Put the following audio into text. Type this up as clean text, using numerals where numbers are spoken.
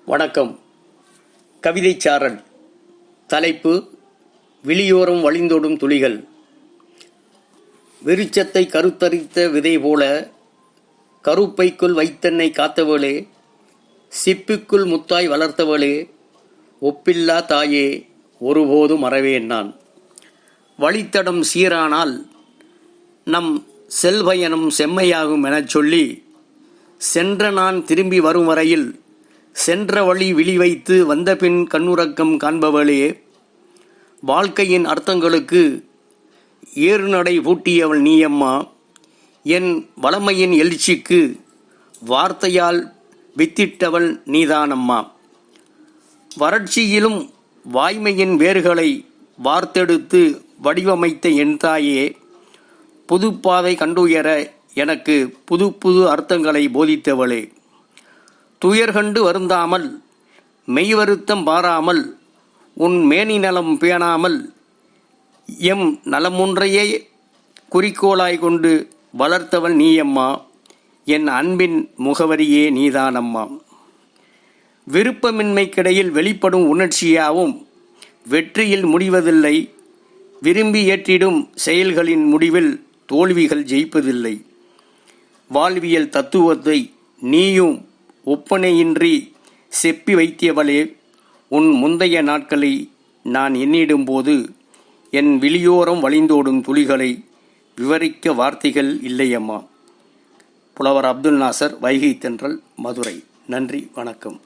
வணக்கம். கவிதைச்சாரல். தலைப்பு: விழியோரம் வழிந்தோடும் துளிகள். விருட்சத்தை கருத்தரித்த விதை போல கருப்பைக்குள் வைத்தென்னை காத்தவளே, சிப்பிக்குள் முத்தாய் வளர்த்தவளே, ஒப்பில்லா தாயே, ஒருபோதும் மறவேன் நான். வழித்தடம் சீரானால் நம் செல்பயணம் செம்மையாகும் எனச் சொல்லி, சென்ற நான் திரும்பி வரும் வரையில் சென்ற வழி விழி வைத்து வந்தபின் கண்ணுறக்கம் காண்பவளே, வாழ்க்கையின் அர்த்தங்களுக்கு ஏறுநடை பூட்டியவள் நீயம்மா. என் வளமையின் எழுச்சிக்கு வார்த்தையால் வித்திட்டவள் நீதானம்மா. வறட்சியிலும் வாய்மையின் வேர்களை வார்த்தெடுத்து வடிவமைத்த என் தாயே, புதுப்பாதை கண்டுயர எனக்கு புது புது அர்த்தங்களை போதித்தவளே, துயர்கண்டு வருந்தாமல் மெய்வருத்தம் பாராமல் உன் மேனி நலம் பேணாமல் எம் நலமொன்றையே குறிக்கோளாய் கொண்டு வளர்த்தவள் நீயம்மா. என் அன்பின் முகவரியே நீதானம்மா. விருப்பமின்மைக்கிடையில் வெளிப்படும் உணர்ச்சியாவும் வெற்றியில் முடிவதில்லை. விரும்பி ஏற்றிடும் செயல்களின் முடிவில் தோல்விகள் ஜெயிப்பதில்லை. வாழ்வியல் தத்துவத்தை நீயும் ஒப்பனையின்றி செப்பி வைத்தியவளே, உன் முந்தைய நாட்களை நான் எண்ணிடும்போது என் விழியோரம் வழிந்தோடும் துளிகளை விவரிக்க வார்த்தைகள் இல்லையம்மா. புலவர் அப்துல் நாசர், வைகை தென்றல், மதுரை. நன்றி, வணக்கம்.